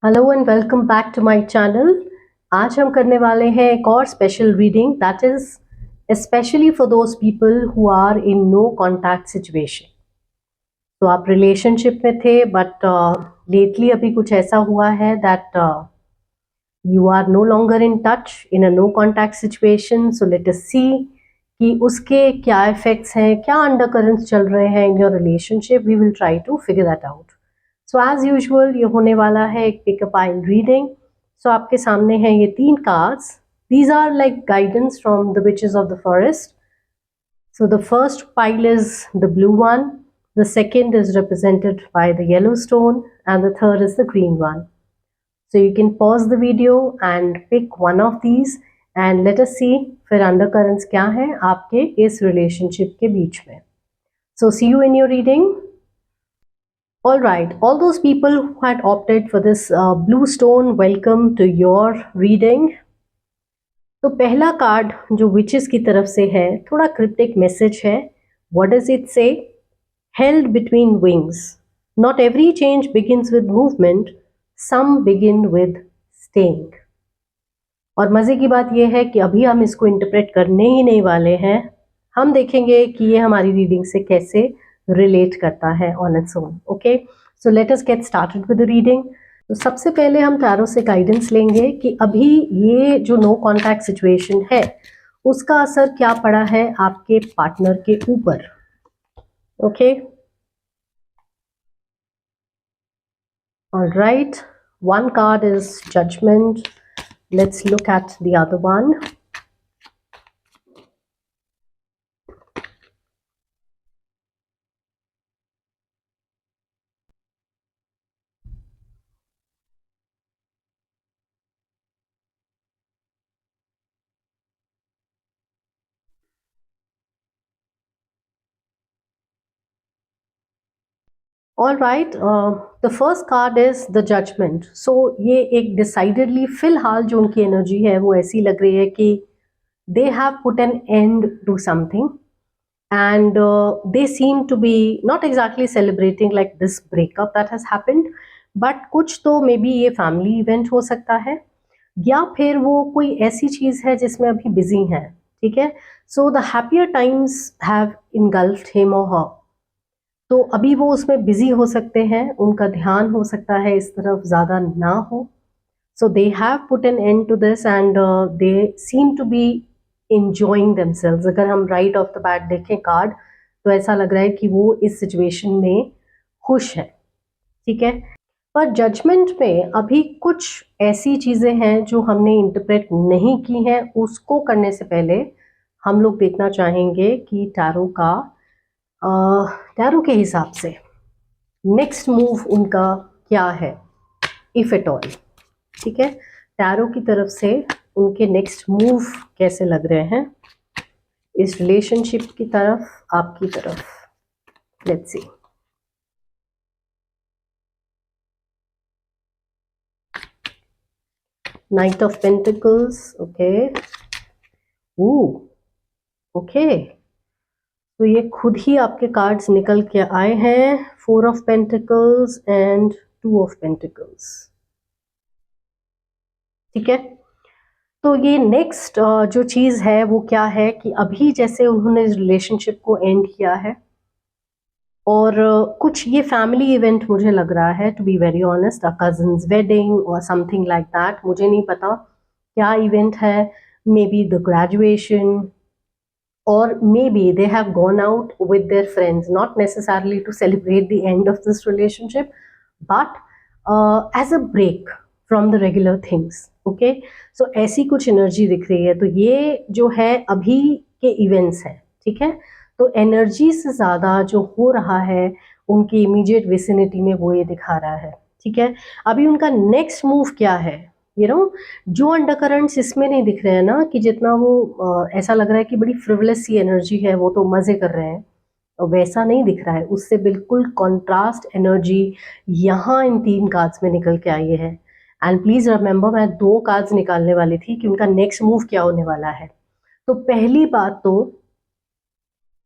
Hello and welcome back to my channel. आज हम करने वाले हैं एक और special reading that is specially for those people who are in no contact situation. तो आप रिलेशनशिप में थे बट लेटली अभी कुछ ऐसा हुआ है that you are no longer in touch in a no contact situation. So let us see कि उसके क्या इफेक्ट्स हैं, क्या अंडरकरेंट्स चल रहे हैं in your relationship. We will try to figure that out. So as usual ये होने वाला है एक पिकअप आइल रीडिंग। सो आपके सामने हैं ये 3 cards. These are like guidance from the witches of the forest. So the first pile is the blue one, the second is represented by the yellow stone, and the third is the green one. So you can pause the video and pick one of these and let us see फिर undercurrents क्या है आपके इस relationship के बीच में. So see you in your reading. All right, all those people who had opted for this blue stone, welcome to your reading. तो पहला card जो विचेस की तरफ से है, थोड़ा क्रिप्टिक मैसेज है. What does it say? Held between wings. Not every change begins with movement, some begin with staying. और मजे की बात यह है कि अभी हम इसको इंटरप्रेट करने ही नहीं वाले हैं. हम देखेंगे कि ये हमारी रीडिंग से कैसे रिलेट करता है on its own. Okay, so let us get started with the reading. तो सबसे पहले हम टैरो से गाइडेंस लेंगे कि अभी ये जो नो कॉन्टैक्ट सिचुएशन है उसका असर क्या पड़ा है आपके पार्टनर के ऊपर. Okay, alright, one card is judgment. Let's look at the other one. All right, the first card is the judgment. So ये एक decidedly फिलहाल जो उनकी एनर्जी है वो ऐसी लग रही है कि they have put an end to something and they seem to be not exactly celebrating like this breakup that has happened, but कुछ तो मे बी ये फैमिली इवेंट हो सकता है या फिर वो कोई ऐसी चीज़ है जिसमें अभी बिजी हैं. ठीक है, so the happier times have इनगल्फ्ड him और हर. तो अभी वो उसमें बिजी हो सकते हैं, उनका ध्यान हो सकता है इस तरफ ज़्यादा ना हो. So they have put an end to this and they seem to be enjoying themselves. अगर हम राइट ऑफ द बैट देखें कार्ड तो ऐसा लग रहा है कि वो इस सिचुएशन में खुश है. ठीक है, पर जजमेंट में अभी कुछ ऐसी चीज़ें हैं जो हमने इंटरप्रेट नहीं की हैं. उसको करने से पहले हम लोग देखना चाहेंगे कि टैरो के हिसाब से नेक्स्ट मूव उनका क्या है, इफ एट ऑल. ठीक है, टैरो की तरफ से उनके नेक्स्ट मूव कैसे लग रहे हैं इस रिलेशनशिप की तरफ, आपकी तरफ. Let's see. Night of pentacles. Okay, okay, तो ये खुद ही आपके कार्ड्स निकल के आए हैं. 4 of pentacles and 2 of pentacles. ठीक है, तो ये नेक्स्ट जो चीज़ है वो क्या है कि अभी जैसे उन्होंने इस रिलेशनशिप को एंड किया है और कुछ ये फैमिली इवेंट मुझे लग रहा है, to be very honest, a cousin's wedding और समथिंग लाइक दैट. मुझे नहीं पता क्या इवेंट है. Maybe the graduation or maybe they have gone out with their friends, not necessarily to celebrate the end of this relationship, but as a break from the regular things. Okay, so ऐसी कुछ energy दिख रही है. तो ये जो है अभी के इवेंट्स हैं. ठीक है, तो एनर्जी से ज़्यादा जो हो रहा है उनकी इमीडिएट विसिनिटी में वो ये दिखा रहा है. ठीक है, अभी उनका नेक्स्ट मूव क्या है, जो अंडरकरंट्स इसमें नहीं दिख रहे हैं ना, कि जितना वो ऐसा लग रहा है कि बड़ी फ्रिवलेस सी एनर्जी है, वो तो मज़े कर रहे हैं, वैसा नहीं दिख रहा है. उससे बिल्कुल कॉन्ट्रास्ट एनर्जी यहाँ इन 3 कार्ड्स में निकल के आई है. एंड प्लीज़ रिमेंबर, मैं 2 कार्ड्स निकालने वाली थी कि उनका नेक्स्ट मूव क्या होने वाला है. तो पहली बात तो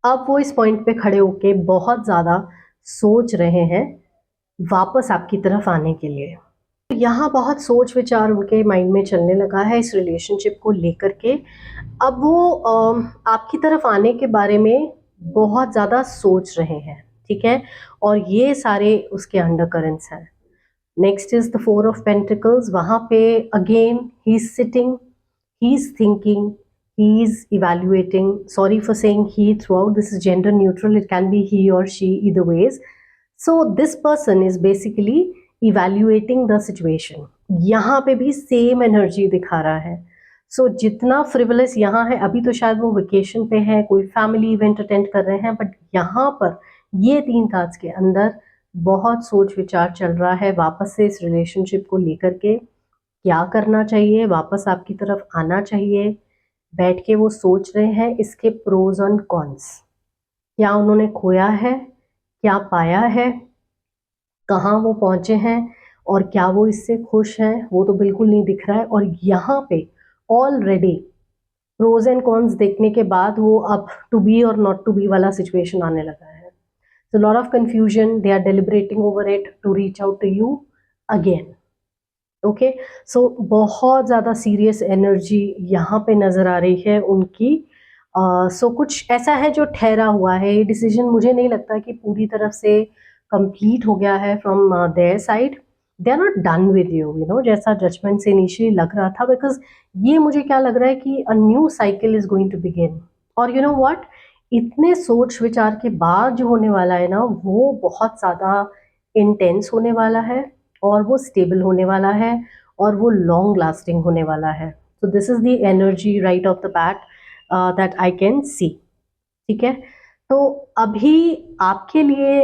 अब वो इस पॉइंट पे खड़े होके बहुत ज़्यादा सोच रहे हैं वापस आपकी तरफ आने के लिए. यहाँ बहुत सोच विचार उनके माइंड में चलने लगा है इस रिलेशनशिप को लेकर के। अब वो आपकी तरफ आने के बारे में बहुत ज़्यादा सोच रहे हैं, ठीक है, और ये सारे उसके अंडर करेंट्स हैं। Next is the four of pentacles. वहाँ पे again he is sitting, he is thinking, he is evaluating. Sorry for saying he throughout, this is gender neutral, it can be he or she, either ways. So this person is basically evaluating the situation. यहाँ पे भी same energy दिखा रहा है। सो जितना frivolous यहाँ है, अभी तो शायद वो वेकेशन पे है, कोई फैमिली इवेंट अटेंड कर रहे हैं, बट यहाँ पर ये 3 कार्ड्स के अंदर बहुत सोच विचार चल रहा है वापस से इस रिलेशनशिप को लेकर के। क्या करना चाहिए, वापस आपकी तरफ आना चाहिए, बैठ के वो सोच रहे हैं इसके प्रोज एंड कॉन्स। क्या उन्होंने खोया है, क्या पाया है, कहाँ वो पहुंचे हैं, और क्या वो इससे खुश हैं, वो तो बिल्कुल नहीं दिख रहा है। और यहाँ पे ऑलरेडी प्रोज एंड कॉन्स देखने के बाद वो अब to be or not to be वाला सिचुएशन आने लगा है। So lot of confusion, they are deliberating over it to reach out to you again. Okay, so बहुत ज़्यादा सीरियस एनर्जी यहाँ पे नज़र आ रही है उनकी। सो कुछ ऐसा है जो ठहरा हुआ है। ये डिसीजन मुझे नहीं लगता कि पूरी तरफ से कंप्लीट हो गया है from their side. They are not done with you, you know, जैसा जजमेंट से इनिशियली लग रहा था, बिकॉज ये मुझे क्या लग रहा है कि a new cycle is going to begin. और यू नो व्हाट, इतने सोच विचार के बाद जो होने वाला है ना, वो बहुत ज़्यादा इंटेंस होने वाला है, और वो स्टेबल होने वाला है, और वो लॉन्ग लास्टिंग होने वाला है। So this is the energy right off the bat that I can see. ठीक है, तो अभी आपके लिए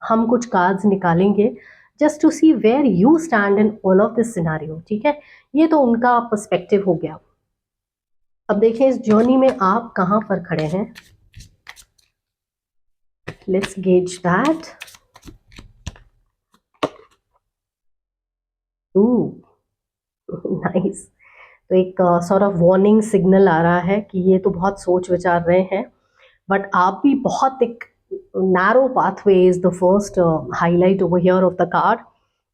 हम कुछ कार्ड्स निकालेंगे just to see where you stand in all of this scenario. ठीक है, ये तो उनका पर्सपेक्टिव हो गया। अब देखें इस जर्नी में आप कहाँ पर खड़े हैं। Let's gauge that. नाइस। तो एक सॉर्ट ऑफ वार्निंग सिग्नल आ रहा है कि ये तो बहुत सोच विचार रहे हैं, बट आप भी बहुत एक narrow pathway is the first highlight over here of the card,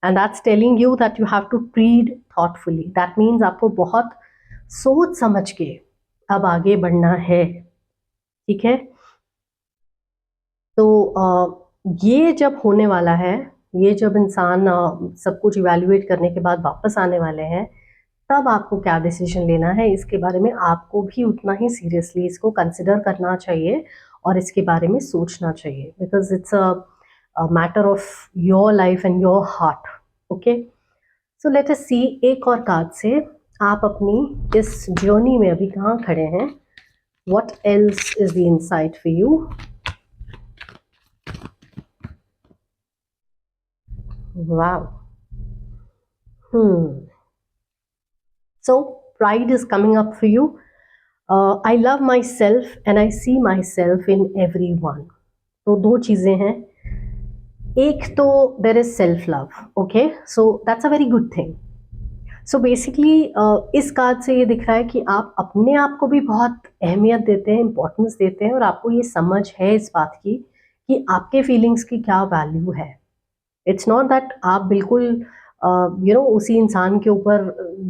and that's telling you that you have to treat thoughtfully. That means आपको बहुत सोच समझ के अब आगे बढ़ना है। ठीक है, तो ये जब होने वाला है, ये जब इंसान सब कुछ इवैल्यूएट करने के बाद वापस आने वाले हैं, तब आपको क्या डिसीजन लेना है इसके बारे में आपको भी उतना ही सीरियसली इसको कंसिडर करना चाहिए और इसके बारे में सोचना चाहिए, because it's a matter of your life and your heart. Okay, so let us see एक और कार्ड से आप अपनी इस जर्नी में अभी कहाँ खड़े हैं। What else is the insight for you. Wow. So pride is coming up for you. I love myself and I see myself in everyone. तो दो चीज़ें हैं। एक तो there is self love. Okay, so that's a very good thing. So basically इस card से ये दिख रहा है कि आप अपने आप को भी बहुत अहमियत देते हैं, इम्पोर्टेंस देते हैं, और आपको ये समझ है इस बात की कि आपके फीलिंग्स की क्या वैल्यू है। इट्स नॉट दैट आप बिल्कुल यू नो उसी इंसान के ऊपर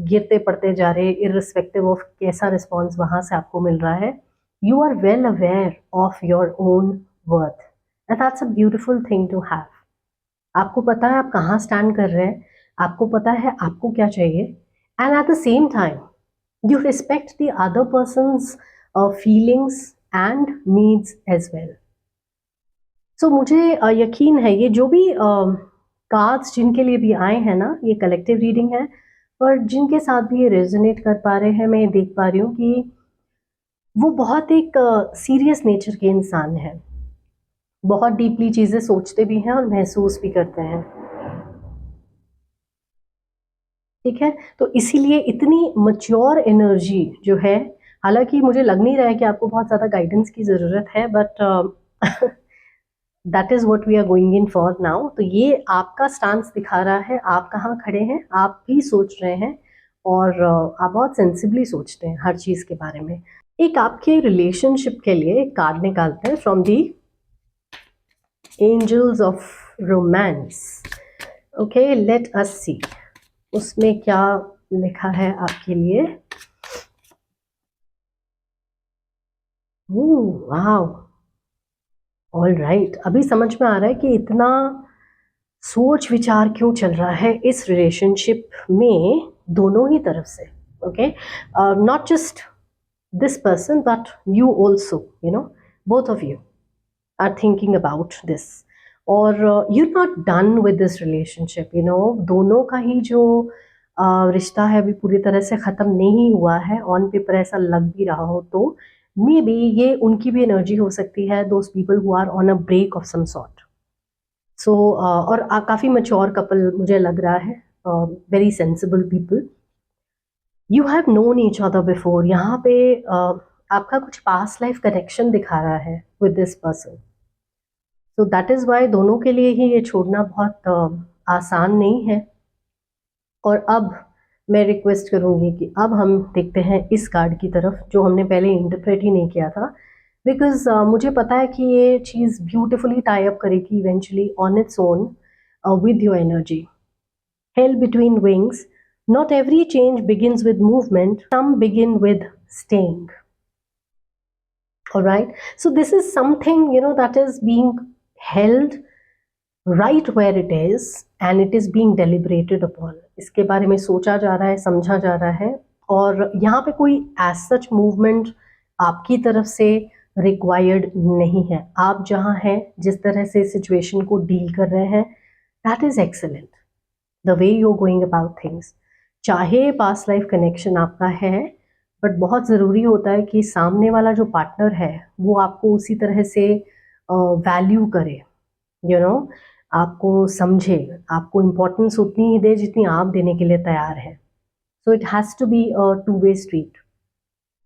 गिरते पड़ते जा रहे, इर्रिस्पेक्टिव ऑफ कैसा रिस्पॉन्स वहाँ से आपको मिल रहा है। You are well aware of your own worth, and that's a beautiful thing to have. आपको पता है आप कहाँ स्टैंड कर रहे हैं, आपको पता है आपको क्या चाहिए, and at the same time you respect the other person's feelings and needs as well. So मुझे यकीन है ये जो भी कार्ड्स जिनके लिए भी आए हैं ना, ये कलेक्टिव रीडिंग है, पर जिनके साथ भी ये रेजोनेट कर पा रहे हैं, मैं ये देख पा रही हूँ कि वो बहुत एक सीरियस नेचर के इंसान हैं, बहुत डीपली चीज़ें सोचते भी हैं और महसूस भी करते हैं। ठीक है, तो इसीलिए इतनी मच्योर एनर्जी जो है, हालांकि मुझे लग नहीं रहा है कि आपको बहुत ज़्यादा गाइडेंस की ज़रूरत है, but that is what we are going in for now. तो ये आपका स्टांस दिखा रहा है, आप कहाँ खड़े हैं, आप भी सोच रहे हैं, और आप बहुत सेंसिबली सोचते हैं हर चीज़ के बारे में। एक आपके रिलेशनशिप के लिए एक कार्ड निकालते हैं from the angels of romance. Okay, let us see उसमें क्या लिखा है आपके लिए। वाओ, ऑल राइट, अभी समझ में आ रहा है कि इतना सोच विचार क्यों चल रहा है इस रिलेशनशिप में दोनों ही तरफ से। Okay, not just this person but you also, you know, both of you are thinking about this, और you're not done with this relationship, you know, दोनों का ही जो रिश्ता है अभी पूरी तरह से ख़त्म नहीं हुआ है। ऑन पेपर ऐसा लग भी रहा हो तो मे बी ये उनकी भी एनर्जी हो सकती है, those people who are on a break of some sort. So और काफ़ी मैच्योर कपल मुझे लग रहा है, very sensible people, you have known each other before. यहाँ पे आपका कुछ पास्ट लाइफ कनेक्शन दिखा रहा है with this person, so that is why दोनों के लिए ही ये छोड़ना बहुत आसान नहीं है। और अब मैं रिक्वेस्ट करूँगी कि अब हम देखते हैं इस कार्ड की तरफ जो हमने पहले इंटरप्रेट ही नहीं किया था, बिकॉज मुझे पता है कि ये चीज़ ब्यूटिफुली टाई अप करेगी eventually on its own with your energy. Held between wings, not every change begins with movement, some begin with staying. All right. So this is something, you know, that is being held right where it is and it is being deliberated upon. इसके बारे में सोचा जा रहा है, समझा जा रहा है, और यहाँ पे कोई as such movement आपकी तरफ से रिक्वायर्ड नहीं है। आप जहाँ हैं, जिस तरह से सिचुएशन को डील कर रहे हैं, that is excellent. The way you going about things, चाहे पास्ट लाइफ कनेक्शन आपका है, बट बहुत ज़रूरी होता है कि सामने वाला जो पार्टनर है वो आपको उसी तरह से वैल्यू करे, यू नो, आपको समझे, आपको इम्पोर्टेंस उतनी ही दे जितनी आप देने के लिए तैयार है। So it has to be a two way street.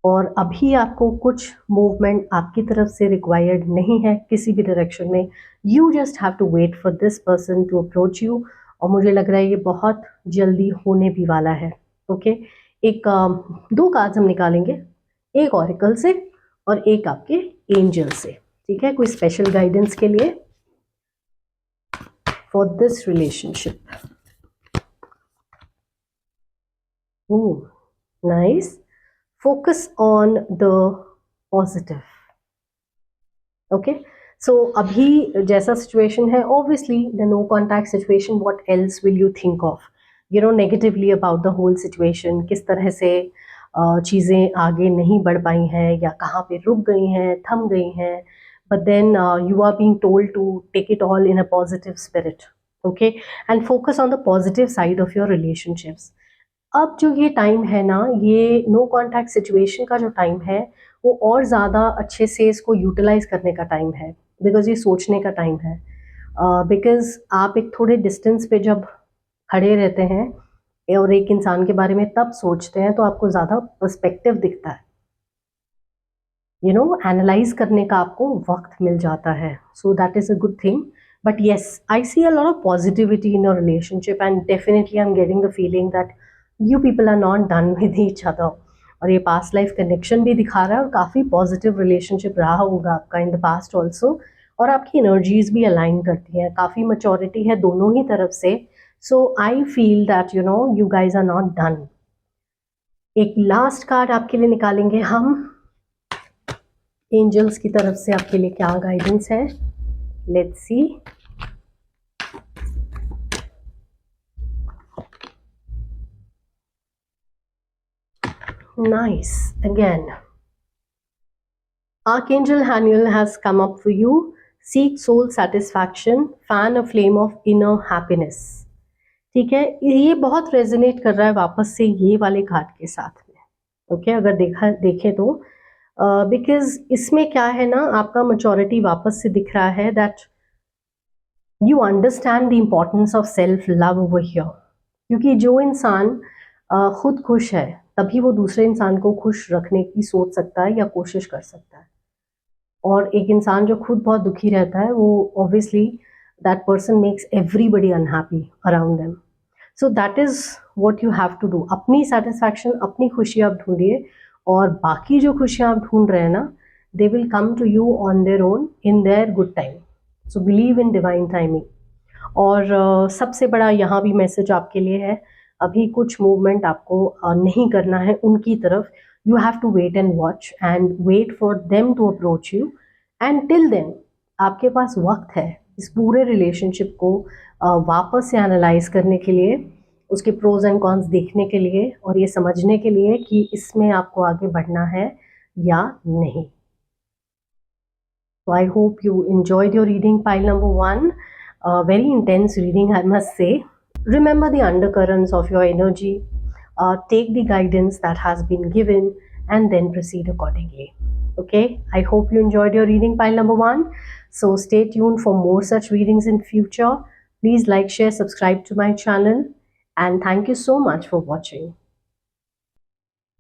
और अभी आपको कुछ मूवमेंट आपकी तरफ से रिक्वायर्ड नहीं है किसी भी डायरेक्शन में। You just have to wait for this person to approach you, और मुझे लग रहा है ये बहुत जल्दी होने भी वाला है। ओके, एक दो कार्ड्स हम निकालेंगे, एक ऑरिकल से और एक आपके एंजल से, ठीक है, कोई स्पेशल गाइडेंस के लिए for this relationship. Nice, focus on the positive. Okay, so अभी जैसा सिचुएशन है, obviously the no contact situation, what else will you think of, you know, negatively about the whole situation, किस तरह से चीज़ें आगे नहीं बढ़ पाई हैं या कहाँ पे रुक गई हैं, थम गई हैं, but then you are being told to take it all in a positive spirit, okay, and focus on the positive side of your relationships. अब जो ये टाइम है ना, ये नो कॉन्टैक्ट सिचुएशन का जो टाइम है वो और ज़्यादा अच्छे से इसको यूटिलाइज करने का टाइम है, बिकॉज ये सोचने का टाइम है। बिकॉज आप एक थोड़े डिस्टेंस पे जब खड़े रहते हैं और एक इंसान के बारे में तब सोचते हैं तो आपको ज़्यादा पर्सपेक्टिव दिखता है, यू नो, एनालाइज करने का आपको वक्त मिल जाता है। So that is a good thing, but yes, I see a lot of positivity in your relationship and definitely I am getting the feeling that you people are not done with each other. और ये past life connection भी दिखा रहा है और काफ़ी positive relationship रहा होगा आपका इन द पास्ट ऑल्सो, और आपकी एनर्जीज भी अलाइन करती हैं, काफ़ी मैच्योरिटी है दोनों ही तरफ से। So I feel that you know you guys are not done. एक लास्ट कार्ड आपके लिए निकालेंगे हम, एंजल्स की तरफ से आपके लिए क्या गाइडेंस है, let's see. Nice, again Archangel Haniel has come up for you. Seek soul satisfaction, fan a flame of inner happiness. ठीक है, ये बहुत रेजोनेट कर रहा है वापस से ये वाले कार्ड के साथ में। ओके, अगर देखें तो बिकॉज इसमें क्या है ना, आपका मैच्योरिटी वापस से दिख रहा है, that you understand the importance of self love over here. क्योंकि जो इंसान खुद खुश है तभी वो दूसरे इंसान को खुश रखने की सोच सकता है या कोशिश कर सकता है, और एक इंसान जो खुद बहुत दुखी रहता है वो obviously that person makes everybody unhappy around them. So that is what you have to do. अपनी सेटिस्फैक्शन, अपनी खुशी आप ढूंढिए, और बाकी जो खुशियाँ आप ढूंढ रहे हैं ना, they will come to you on their own in their good time. So believe in divine timing. और सबसे बड़ा यहाँ भी मैसेज आपके लिए है, अभी कुछ मूवमेंट आपको नहीं करना है उनकी तरफ. You have to wait and watch and wait for them to approach you. And till then आपके पास वक्त है इस पूरे रिलेशनशिप को वापस से एनालाइज करने के लिए, उसके प्रोज एंड कॉन्स देखने के लिए और ये समझने के लिए कि इसमें आपको आगे बढ़ना है या नहीं. So I hope you enjoyed your reading, pile number 1. Very intense reading, I must say. Remember the undercurrents of your energy. Take the guidance that has been given and then proceed accordingly. Okay, I hope you enjoyed your reading, pile number 1. So stay tuned for more such readings in future. Please like, share, subscribe to my channel, and thank you so much for watching.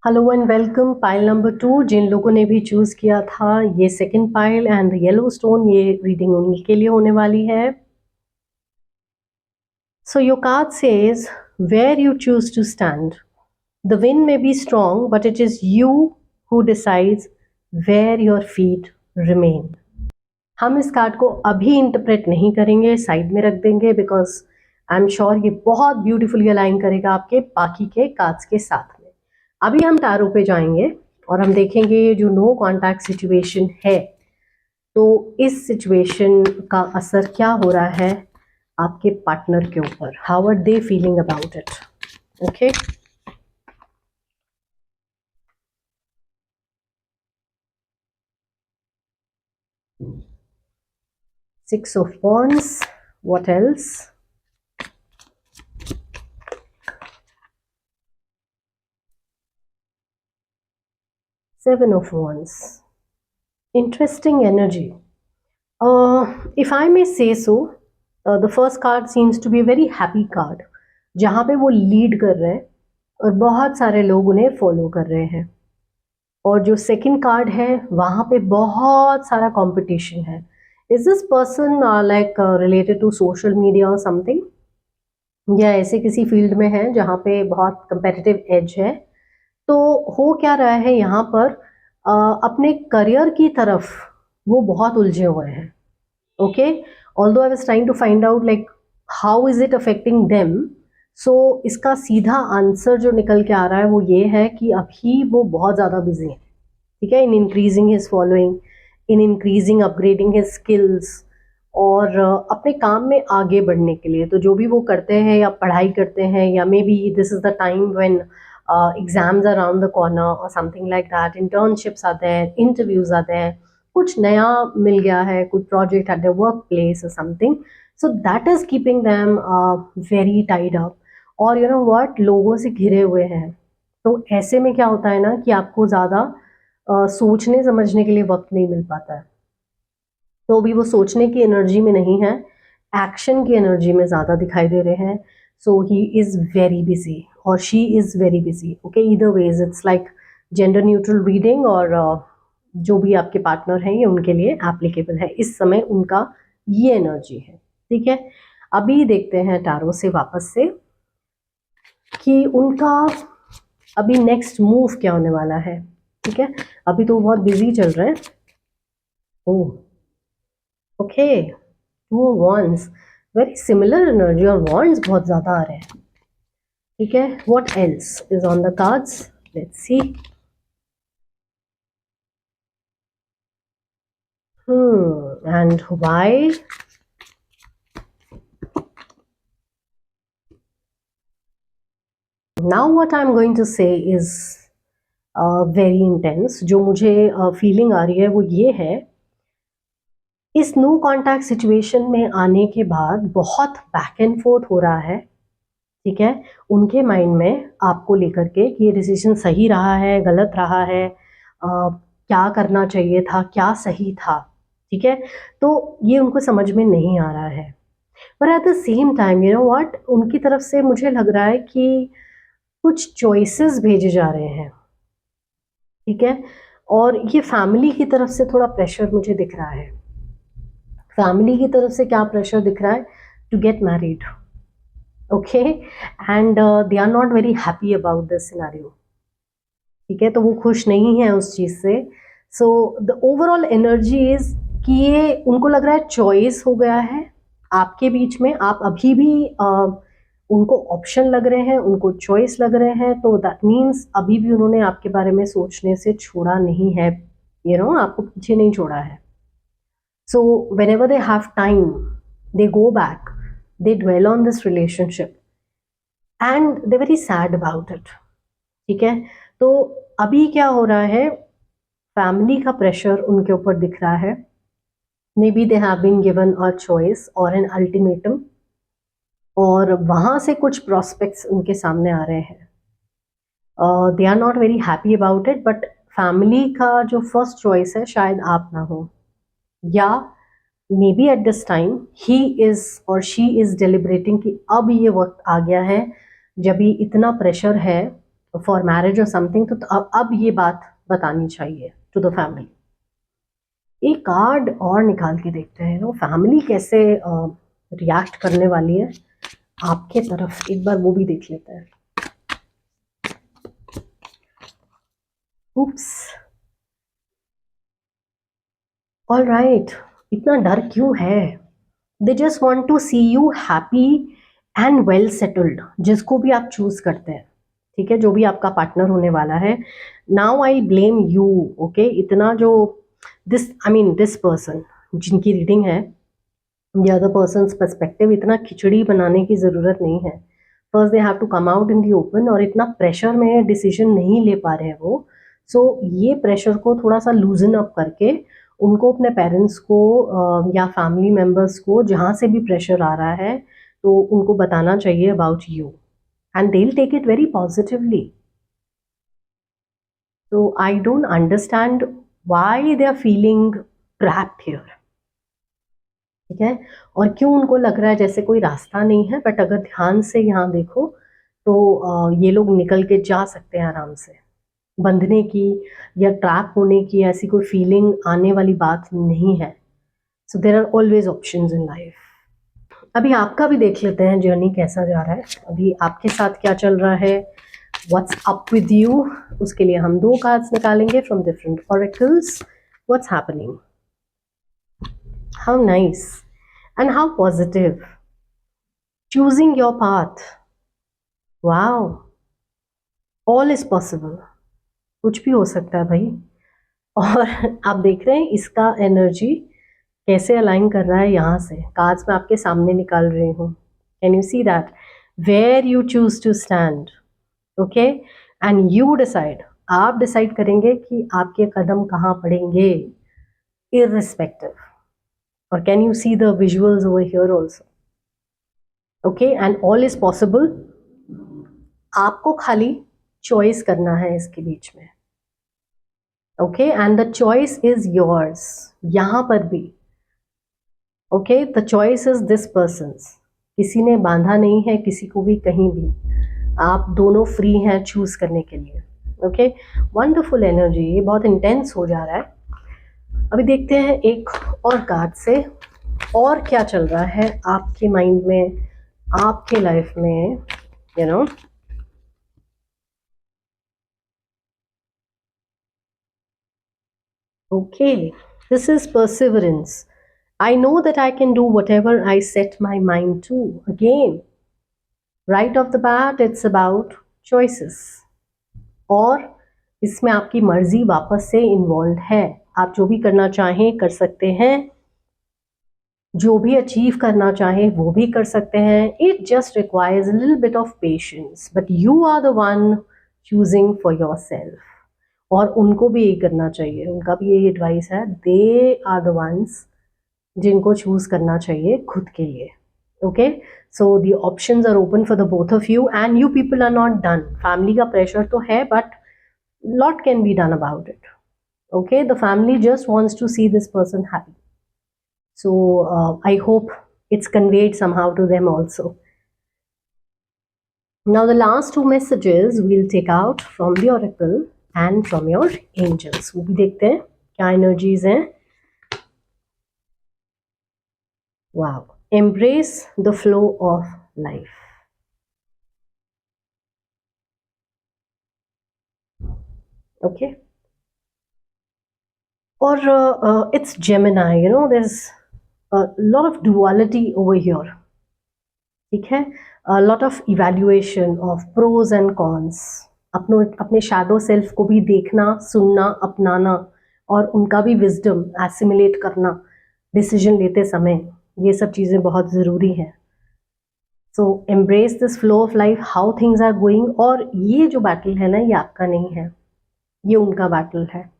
Hello and welcome, pile number 2. जिन लोगों ने भी choose किया था ये second pile and the yellow stone, ये reading उन्हीं के लिए होने वाली है. So your card says where you choose to stand. The wind may be strong but it is you who decides where your feet remain. हम इस card को अभी इंटरप्रेट नहीं करेंगे, साइड में रख देंगे, बिकॉज आई एम श्योर ये बहुत ब्यूटीफुली अलाइन करेगा आपके बाकी के कार्ड्स के साथ. अभी हम टैरो पे जाएंगे और हम देखेंगे जो नो कॉन्टैक्ट सिचुएशन है, तो इस सिचुएशन का असर क्या हो रहा है आपके पार्टनर के ऊपर. How are they feeling about it. Okay, six of wands. What else. Seven of Wands. Interesting energy. If I may say so, the first card seems to be a very happy card, जहाँ पे वो lead कर रहे हैं और बहुत सारे लोग उन्हें फॉलो कर रहे हैं. और जो सेकंड कार्ड है वहाँ पे बहुत सारा कंपटीशन है. Is this person like related to social media और समथिंग, या ऐसे किसी फील्ड में है जहाँ पे बहुत कंपेटिटिव एज है. तो हो क्या रहा है यहाँ पर, अपने करियर की तरफ वो बहुत उलझे हुए हैं. Okay, although I was trying to find out like how is it affecting them. So इसका सीधा आंसर जो निकल के आ रहा है वो ये है कि अभी वो बहुत ज़्यादा बिजी है. ठीक है, in increasing his following, in increasing upgrading his skills, और अपने काम में आगे बढ़ने के लिए. तो जो भी वो करते हैं या पढ़ाई करते हैं, या may be this is the time when exams are around the corner or something like that, internships are there, interviews are there, कुछ नया मिल गया है, कुछ project at their workplace or something, so that is keeping them very tied up. और you know what, लोगों से घिरे हुए हैं. तो ऐसे में क्या होता है ना कि आपको ज़्यादा सोचने समझने के लिए वक्त नहीं मिल पाता है. तो अभी वो सोचने की एनर्जी में नहीं है, एक्शन की एनर्जी में ज़्यादा दिखाई दे रहे हैं. So he is very busy or she is very busy. Okay, either ways it's like gender neutral reading, और जो भी आपके पार्टनर हैं ये उनके लिए एप्लीकेबल है. इस समय उनका ये एनर्जी है. ठीक है, अभी देखते हैं टैरो से वापस से कि उनका अभी नेक्स्ट मूव क्या होने वाला है. ठीक है, अभी तो बहुत बिजी चल रहे हैं. Oh okay, two of wands, very similar energy, और वॉन्ड्स बहुत ज़्यादा आ रहे हैं. ठीक है, what else is on the cards, let's see. And why. Now what I am going to say is very intense. जो मुझे फीलिंग आ रही है वो ये है, इस नो कॉन्टैक्ट सिचुएशन में आने के बाद बहुत बैक एंड फोर्थ हो रहा है. ठीक है, उनके माइंड में आपको लेकर के कि ये डिसीजन सही रहा है, गलत रहा है, क्या करना चाहिए था, क्या सही था. ठीक है, तो ये उनको समझ में नहीं आ रहा है. पर eight the same time you know what, उनकी तरफ से मुझे लग रहा है कि कुछ चॉइसेस भेजे जा रहे हैं. ठीक है, और ये फैमिली की तरफ से थोड़ा प्रेशर मुझे दिख रहा है. फैमिली की तरफ से क्या प्रेशर दिख रहा है, to get married. Okay, and they are not very happy about this scenario. ठीक है, तो वो खुश नहीं है उस चीज़ से. So the overall energy is कि ये उनको लग रहा है चॉइस हो गया है, आपके बीच में आप अभी भी उनको ऑप्शन लग रहे हैं, उनको चॉइस लग रहे हैं, तो दैट मीन्स अभी भी उन्होंने आपके बारे में सोचने से छोड़ा नहीं है, आपको पीछे नहीं छोड़ा है. So whenever they have time, they go back, they dwell on this relationship and they're very sad about it. ठीक है. तो अभी क्या हो रहा है, फैमिली का प्रेशर उनके ऊपर दिख रहा है. Maybe they have been given a choice और एन अल्टीमेटम, और वहाँ से कुछ प्रॉस्पेक्ट्स उनके सामने आ रहे हैं. They are not very happy about it, but family का जो फर्स्ट चॉइस है शायद आप ना हो, या may be at this time he is और शी इज डिलिब्रेटिंग कि अब ये वक्त आ गया है जब ये इतना प्रेशर है फॉर मैरिज और समथिंग, तो अब ये बात बतानी चाहिए टू द फैमिली. एक कार्ड और निकाल के देखते हैं, फैमिली कैसे रिएक्ट करने वाली है आपके तरफ, एक बार वो भी देख लेते हैं. उप्स. All right. इतना डर क्यों है? They just want to see you happy and well settled, जिसको भी आप चूज करते हैं, ठीक है, जो भी आपका पार्टनर होने वाला है. Now I blame you. Okay, इतना जो दिस पर्सन जिनकी रीडिंग है, द अदर पर्सन्स पर्सपेक्टिव, इतना खिचड़ी बनाने की ज़रूरत नहीं है. First they have to come out in the open, और इतना प्रेशर में डिसीजन नहीं ले पा रहे हैं वो. सो ये प्रेशर को थोड़ा सा लूजन अप करके उनको अपने पेरेंट्स को या फैमिली मेम्बर्स को, जहाँ से भी प्रेशर आ रहा है, तो उनको बताना चाहिए about you, and they will take it very positively. So I don't understand why they are feeling trapped here. ठीक है, और क्यों उनको लग रहा है जैसे कोई रास्ता नहीं है, बट अगर ध्यान से यहाँ देखो तो ये लोग निकल के जा सकते हैं आराम से. बंधने की या ट्रैप होने की ऐसी कोई फीलिंग आने वाली बात नहीं है. So there are always options in life. अभी आपका भी देख लेते हैं जर्नी कैसा जा रहा है, अभी आपके साथ क्या चल रहा है, व्हाट्स अप विद यू. उसके लिए हम 2 कार्ड्स निकालेंगे from different oracles. What's happening, how nice and how positive. Choosing your path. Wow, all is possible. कुछ भी हो सकता है भाई. और आप देख रहे हैं इसका एनर्जी कैसे अलाइन कर रहा है. यहाँ से कार्ड्स मैं आपके सामने निकाल रही हूँ. Can you see that? Where you choose to stand. Okay, and you decide. आप डिसाइड करेंगे कि आपके कदम कहाँ पड़ेंगे, इररिस्पेक्टिव. और can you see the visuals over here also. Okay, and all is possible. आपको खाली चॉइस करना है इसके बीच में. Okay, and the choice is yours. यहाँ पर भी okay, the choice is this person's. किसी ने बांधा नहीं है किसी को भी कहीं भी. आप दोनों फ्री हैं चूज करने के लिए. Okay, wonderful energy. ये बहुत इंटेंस हो जा रहा है. अभी देखते हैं एक और कार्ड से और क्या चल रहा है आपके माइंड में, आपके लाइफ में, you know. Okay, this is perseverance. I know that I can do whatever I set my mind to. Again, right off the bat, it's about choices. और इसमें आपकी मर्जी वापस से इन्वॉल्व है. आप जो भी करना चाहें कर सकते हैं, जो भी अचीव करना चाहें वो भी कर सकते हैं. It just requires a little bit of patience, but you are the one choosing for yourself. और उनको भी यही करना चाहिए, उनका भी यही एडवाइस है. दे आर द वंस जिनको चूज करना चाहिए खुद के लिए. Okay, so the options are open for the both of you, and you people are not done. Family का प्रेशर तो है, but lot can be done about it. Okay, the family just wants to see this person happy. So I hope it's conveyed somehow to them also. Now the last 2 messages we'll take out from the oracle and from your angels. वो भी देखते हैं क्या energies हैं. Wow, embrace the flow of life. Okay, or it's Gemini. There's lot of duality over here, ठीक है, lot of evaluation of pros and cons, अपने shadow self को भी देखना, सुनना, अपनाना और उनका भी विजडम एसिमिलेट करना डिसीजन लेते समय, ये सब चीज़ें बहुत ज़रूरी हैं. So embrace this flow of life, how things are going. और ये जो बैटल है ना, ये आपका नहीं है, ये उनका बैटल है.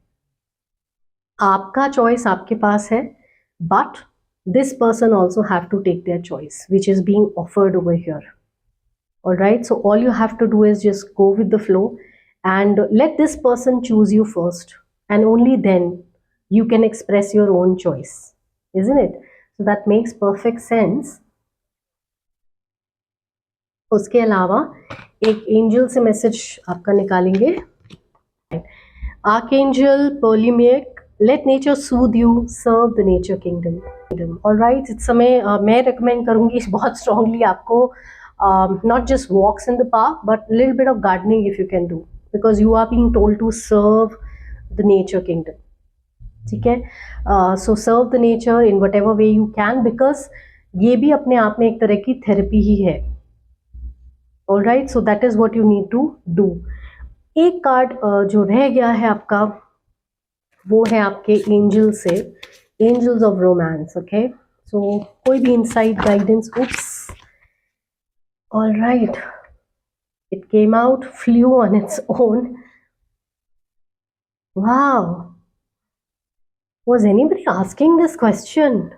आपका चॉइस आपके पास है, but this person also have to take their choice which is being offered over here. All right, so all you have to do is just go with the flow and let this person choose you first, and only then you can express your own choice, isn't it? So that makes perfect sense. उसके अलावा एक angel से message आपका निकालेंगे. Archangel पोलीमेक, let nature soothe you, serve the nature kingdom. All right, इस समय मैं recommend करूँगी बहुत strongly आपको not just walks in the park but little bit of gardening if you can do, because you are being told to serve the nature kingdom. ठीक है, so serve the nature in whatever way you can, because ये भी अपने आप में एक तरह की थेरेपी ही है. All right, so that is what you need to do. एक कार्ड जो रह गया है आपका, वो है आपके एंजल से, एंजल्स ऑफ रोमांस. ओके, सो कोई भी inside guidance. Oops, alright, it came out, flu on its own. Wow, was anybody asking this question?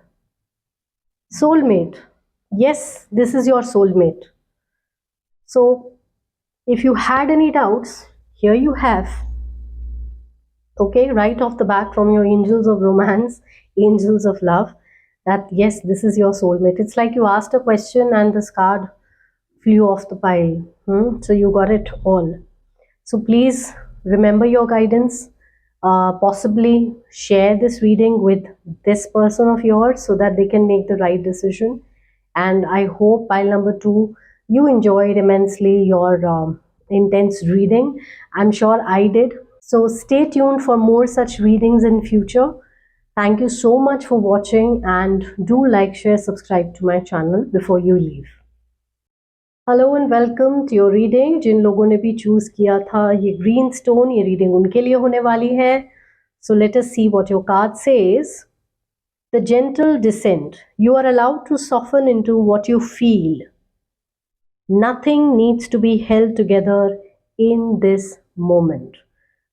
Soulmate, yes, this is your soulmate. So if you had any doubts, here you have. Okay, right off the bat from your angels of romance, angels of love, that yes, this is your soulmate. It's like you asked a question and this card flew off the pile. So you got it all. So please remember your guidance. Possibly share this reading with this person of yours so that they can make the right decision. And I hope pile number 2, you enjoyed immensely your intense reading. I'm sure I did. So stay tuned for more such readings in future. Thank you so much for watching, and do like, share, subscribe to my channel before you leave. Hello and welcome to your reading. जिन लोगों ने भी choose किया था ये green stone, ये reading उनके लिए होने वाली है. So let us see what your card says. The gentle descent. You are allowed to soften into what you feel. Nothing needs to be held together in this moment.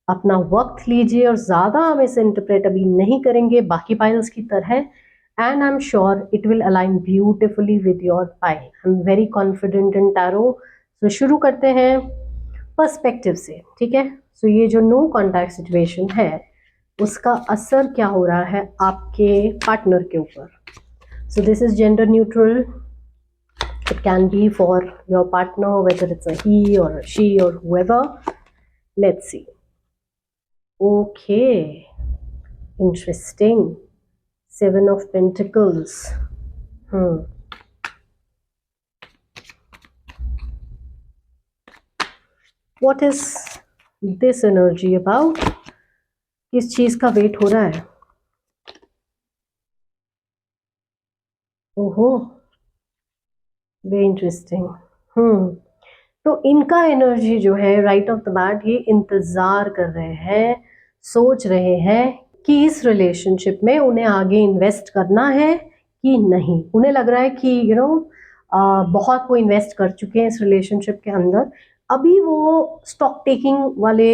अपना वक्त लीजिए और ज़्यादा हम इसे इंटरप्रेट अभी नहीं करेंगे बाकी पाइल्स की तरह. And I am sure it will align beautifully with your pile. I am very confident in tarot. So शुरू करते हैं पर्सपेक्टिव से, ठीक है. सो ये जो नो कॉन्टैक्ट सिचुएशन है उसका असर क्या हो रहा है आपके पार्टनर के ऊपर. So this is gender neutral. It can be for your partner, whether it's a he or she or whoever. Let's see. Okay, interesting. 7 of Pentacles. What is this energy about? किस चीज का wait हो रहा है? ओहो, very interesting. तो इनका energy जो है राइट ऑफ द बैट, ये इंतज़ार कर रहे हैं, सोच रहे हैं कि इस रिलेशनशिप में उन्हें आगे इन्वेस्ट करना है कि नहीं. उन्हें लग रहा है कि बहुत वो इन्वेस्ट कर चुके हैं इस रिलेशनशिप के अंदर. अभी वो स्टॉक टेकिंग वाले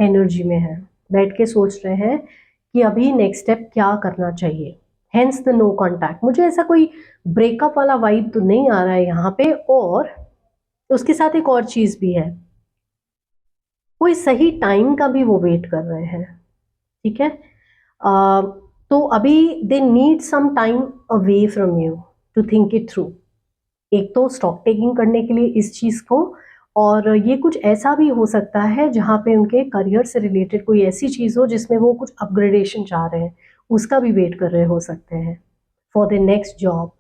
एनर्जी में है, बैठ के सोच रहे हैं कि अभी नेक्स्ट स्टेप क्या करना चाहिए. Hence the no contact. मुझे ऐसा कोई ब्रेकअप वाला वाइब तो नहीं आ रहा है यहाँ पे. और उसके साथ एक और चीज भी है, कोई सही टाइम का भी वो वेट कर रहे हैं, ठीक है. तो अभी they need some time away from you to think it through. एक तो स्टॉक टेकिंग करने के लिए इस चीज को, और ये कुछ ऐसा भी हो सकता है जहाँ पे उनके करियर से रिलेटेड कोई ऐसी चीज हो जिसमें वो कुछ अपग्रेडेशन चाह रहे हैं, उसका भी वेट कर रहे हो सकते हैं. For the next job,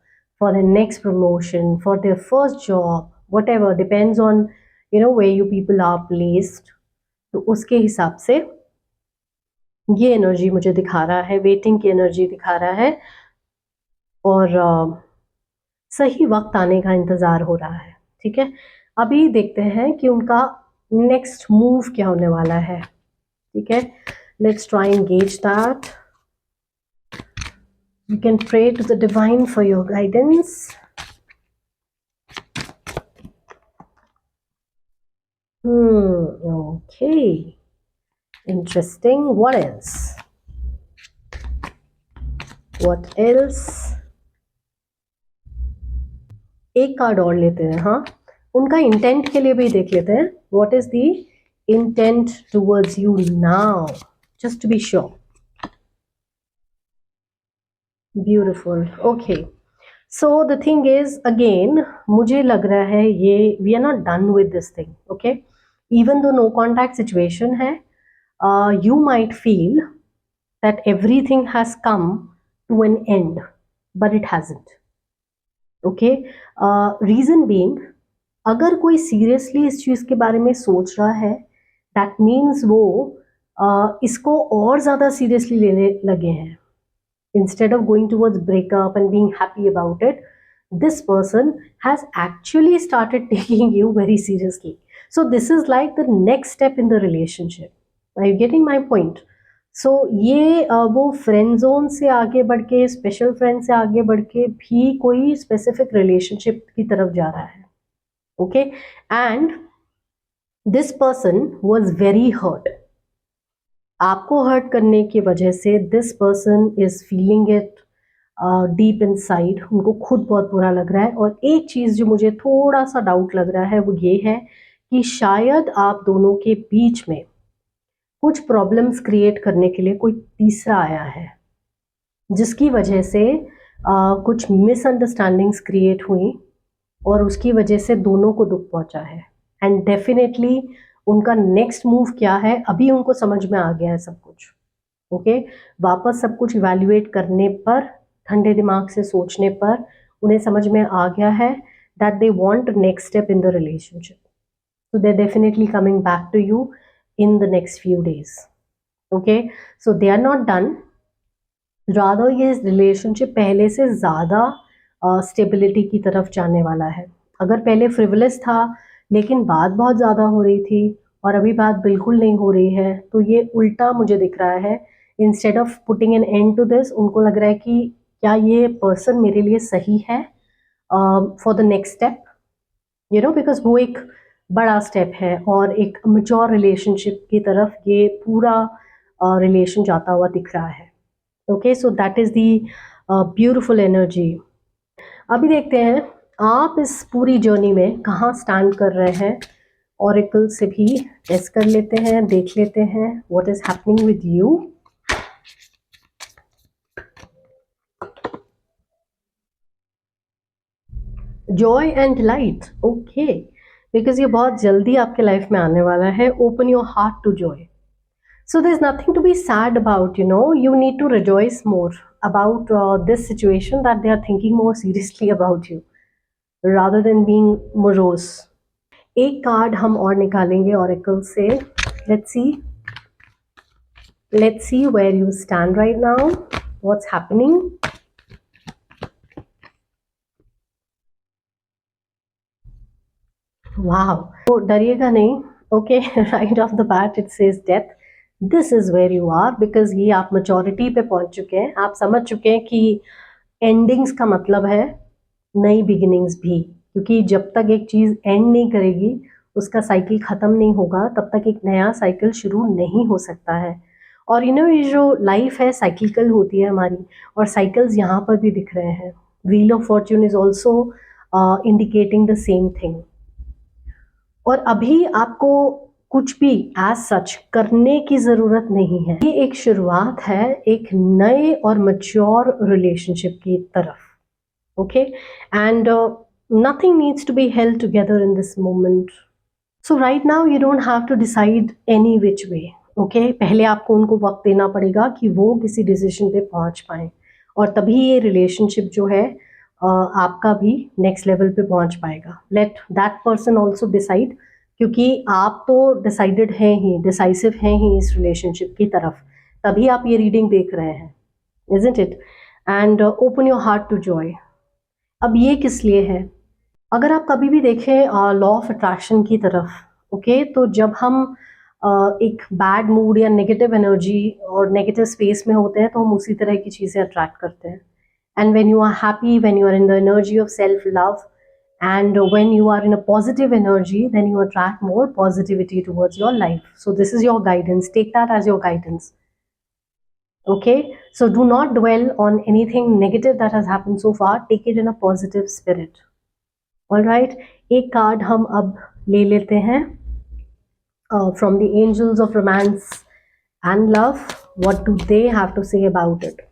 for the next promotion, for the first job, whatever, depends on where you people are placed. तो उसके हिसाब से ये एनर्जी मुझे दिखा रहा है, वेटिंग की एनर्जी दिखा रहा है. और सही वक्त आने का इंतज़ार हो रहा है। ठीक है, अभी देखते हैं कि उनका नेक्स्ट मूव क्या होने वाला है। ठीक है, let's try and gauge that. You can pray to the divine for your guidance. Okay, interesting. What else? What else? एक कार्ड और लेते हैं। हाँ, उनका इंटेंट के लिए भी देख लेते हैं। What is the intent towards you now? Just to be sure. Beautiful. Okay. So the thing is, again, मुझे लग रहा है ये we are not done with this thing. Okay. Even though no contact situation है, you might feel that everything has come to an end, but it hasn't. Okay. Reason being, अगर कोई seriously इस चीज़ के बारे में सोच रहा है, दैट मीन्स वो इसको और ज़्यादा सीरियसली लेने लगे हैं। Instead of going towards breakup and being happy about it, this person has actually started taking you very seriously. So this is like the next step in the relationship. Are you getting my point? So ये वो friend zone से आगे बढ़ के, special friend से आगे बढ़ के भी कोई स्पेसिफिक रिलेशनशिप की तरफ जा रहा है। Okay, and this person was very hurt. आपको हर्ट करने की वजह से this person is feeling it deep inside. उनको खुद बहुत बुरा लग रहा है। और एक चीज़ जो मुझे थोड़ा सा डाउट लग रहा है वो ये है कि शायद आप दोनों के बीच में कुछ प्रॉब्लम्स क्रिएट करने के लिए कोई तीसरा आया है, जिसकी वजह से कुछ मिसअंडरस्टैंडिंग्स क्रिएट हुई और उसकी वजह से दोनों को दुख पहुंचा है। एंड डेफिनेटली उनका नेक्स्ट मूव क्या है अभी उनको समझ में आ गया है सब कुछ। ओके, वापस सब कुछ इवैल्यूएट करने पर, ठंडे दिमाग से सोचने पर उन्हें समझ में आ गया है that they want next step in the relationship. So they definitely coming back to you in the next few days. Okay, so they are not done, rather ये रिलेशनशिप पहले से ज़्यादा स्टेबिलिटी की तरफ जाने वाला है। अगर पहले फ्रिवलेस था लेकिन बात बहुत ज़्यादा हो रही थी और अभी बात बिल्कुल नहीं हो रही है, तो ये उल्टा मुझे दिख रहा है। Instead of putting an end to this, उनको लग रहा है कि क्या ये पर्सन मेरे लिए सही है for the next step, you know, because वो एक बड़ा स्टेप है और एक मैच्योर रिलेशनशिप की तरफ ये पूरा रिलेशन जाता हुआ दिख रहा है। Okay, so that is the beautiful energy. अभी देखते हैं आप इस पूरी जर्नी में कहाँ स्टैंड कर रहे हैं। ऑरेकल से भी टेस्ट कर लेते हैं, देख लेते हैं what is happening with you. Joy and light, okay, because ये बहुत जल्दी आपके लाइफ में आने वाला है। Open your heart to joy. So there's nothing to be sad about, you know. You need to rejoice more about this situation, that they are thinking more seriously about you rather than being morose. एक card हम और निकालेंगे oracle से। Let's see where you stand right now. What's happening? Wow. तो डरिएगा नहीं। Okay, right off the bat it says death. This is where you are, because ये आप maturity पे पहुंच चुके हैं। आप समझ चुके हैं कि एंडिंग्स का मतलब है नई बिगिनिंग्स भी, क्योंकि जब तक एक चीज़ एंड नहीं करेगी, उसका साइकिल ख़त्म नहीं होगा, तब तक एक नया साइकिल शुरू नहीं हो सकता है। और यू नो, ये जो लाइफ है साइकिकल होती है हमारी, और साइकिल्स यहाँ पर भी दिख रहे हैं। Wheel of Fortune is also indicating the same thing. और अभी आपको कुछ भी एज सच करने की ज़रूरत नहीं है। ये एक शुरुआत है एक नए और मैच्योर रिलेशनशिप की तरफ। Okay, and nothing needs to be held together in this moment. So right now you don't have to decide any which way. Okay, पहले आपको उनको वक्त देना पड़ेगा कि वो किसी डिसीजन पे पहुंच पाए, और तभी ये रिलेशनशिप जो है आपका भी नेक्स्ट लेवल पे पहुंच पाएगा। Let that person also decide, क्योंकि आप तो डिसाइडेड हैं ही, डिसाइसिव हैं ही इस रिलेशनशिप की तरफ, तभी आप ये रीडिंग देख रहे हैं, isn't it? And open your heart to joy. अब ये किस लिए है? अगर आप कभी भी देखें लॉ ऑफ अट्रैक्शन की तरफ, ओके, तो जब हम एक बैड मूड या नेगेटिव एनर्जी और नेगेटिव स्पेस में होते हैं तो हम उसी तरह की चीज़ें अट्रैक्ट करते हैं। And when you are happy, when you are in the energy of self love, and when you are in a positive energy, then you attract more positivity towards your life. So this is your guidance, take that as your guidance. Okay, so do not dwell on anything negative that has happened so far, take it in a positive spirit. All right, एक card हम अब ले लेते हैं from the angels of romance and love. What do they have to say about it?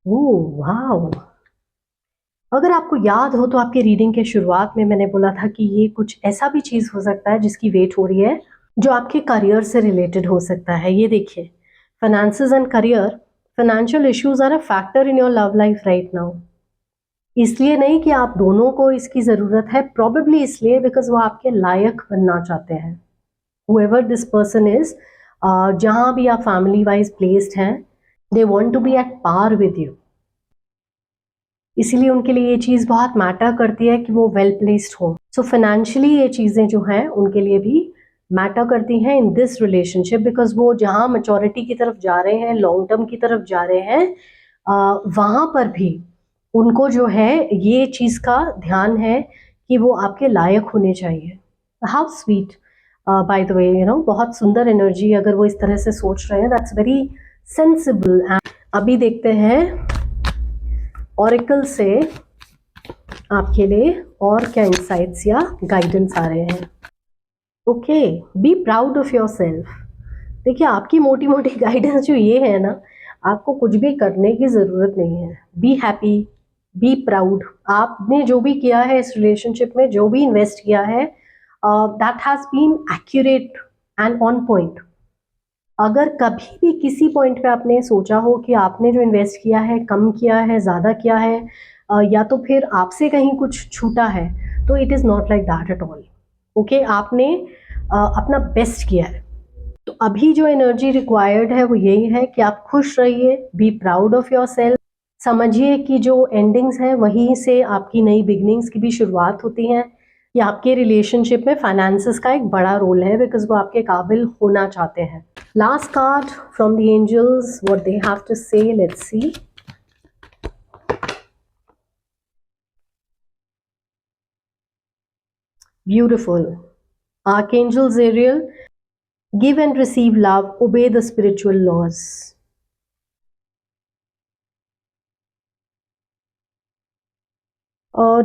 Oh wow, अगर आपको याद हो तो आपके रीडिंग के शुरुआत में मैंने बोला था कि ये कुछ ऐसा भी चीज़ हो सकता है जिसकी वेट हो रही है, जो आपके करियर से रिलेटेड हो सकता है। ये देखिए, finances and career, financial issues are a factor in your love life right now. इसलिए नहीं कि आप दोनों को इसकी ज़रूरत है, प्रॉबेबली इसलिए बिकॉज वो आपके लायक बनना चाहते हैं। whoever this person is, जहाँ भी आप फैमिली वाइज प्लेस्ड हैं, they want to be at par with you. इसीलिए उनके लिए ये चीज़ बहुत मैटर करती है कि वो वेल प्लेस्ड हो। सो फाइनेंशियली ये चीज़ें जो हैं उनके लिए भी मैटर करती हैं इन दिस रिलेशनशिप, बिकॉज वो जहाँ मैच्योरिटी की तरफ जा रहे हैं, लॉन्ग टर्म की तरफ जा रहे हैं, वहाँ पर भी उनको जो है ये चीज़ का ध्यान है कि वो आपके लायक होने चाहिए। How sweet, by the way, you know, बहुत सुंदर एनर्जी अगर वो इस तरह से सोच रहे हैं, दैट्स वेरी सेंसिबल। अभी देखते हैं ऑरिकल से आपके लिए और क्या इंसाइट्स या गाइडेंस आ रहे हैं। Okay, B proud of your self. देखिए, आपकी मोटी मोटी गाइडेंस जो ये है ना, आपको कुछ भी करने की ज़रूरत नहीं है। Be happy, be proud. आपने जो भी किया है इस रिलेशनशिप में, जो भी इन्वेस्ट किया है, that has been accurate and on point. अगर कभी भी किसी पॉइंट पे आपने सोचा हो कि आपने जो इन्वेस्ट किया है कम किया है, ज़्यादा किया है, या तो फिर आपसे कहीं कुछ छूटा है, तो it is not like that at all. Okay, आपने अपना बेस्ट किया है। तो अभी जो एनर्जी रिक्वायर्ड है वो यही है कि आप खुश रहिए, B proud of your self. समझिए कि जो एंडिंग्स हैं वहीं से आपकी नई बिगनिंग्स की भी शुरुआत होती हैं। कि आपके रिलेशनशिप में फाइनेंसेस का एक बड़ा रोल है, बिकॉज वो आपके काबिल होना चाहते हैं। Last card from the angels, what they have to say, let's see. Beautiful. Archangel ज़ेरियल, give and receive love, obey the spiritual laws.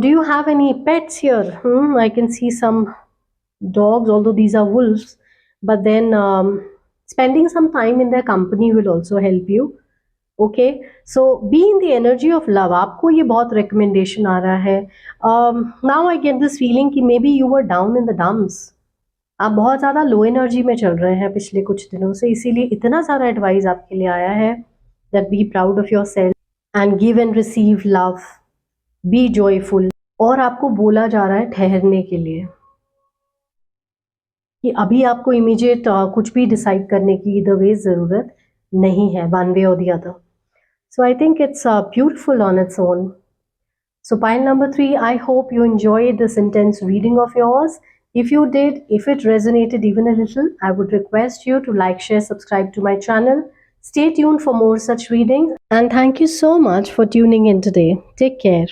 Do you have any pets here? I can see some dogs, although these are wolves, but then spending some time in their company will also help you. Okay, so be in the energy of love. आपको ये बहुत recommendation आ रहा है. Now I get this feeling कि maybe you were down in the dumps. आप बहुत ज़्यादा low energy में चल रहे हैं पिछले कुछ दिनों से, इसीलिए इतना सारा एडवाइस आपके लिए आया है that be proud of yourself and give and receive love, be joyful. और आपको बोला जा रहा है ठहरने के लिए कि अभी आपको इमीडिएट कुछ भी डिसाइड करने की इधर वे ज़रूरत नहीं है, वन वे और the other. So I think it's beautiful on its own. So pile number 3, I hope you enjoyed this intense reading of yours. If you did, if it resonated even a little, I would request you to like, share, subscribe to my channel. Stay tuned for more such readings, and thank you so much for tuning in today. Take care.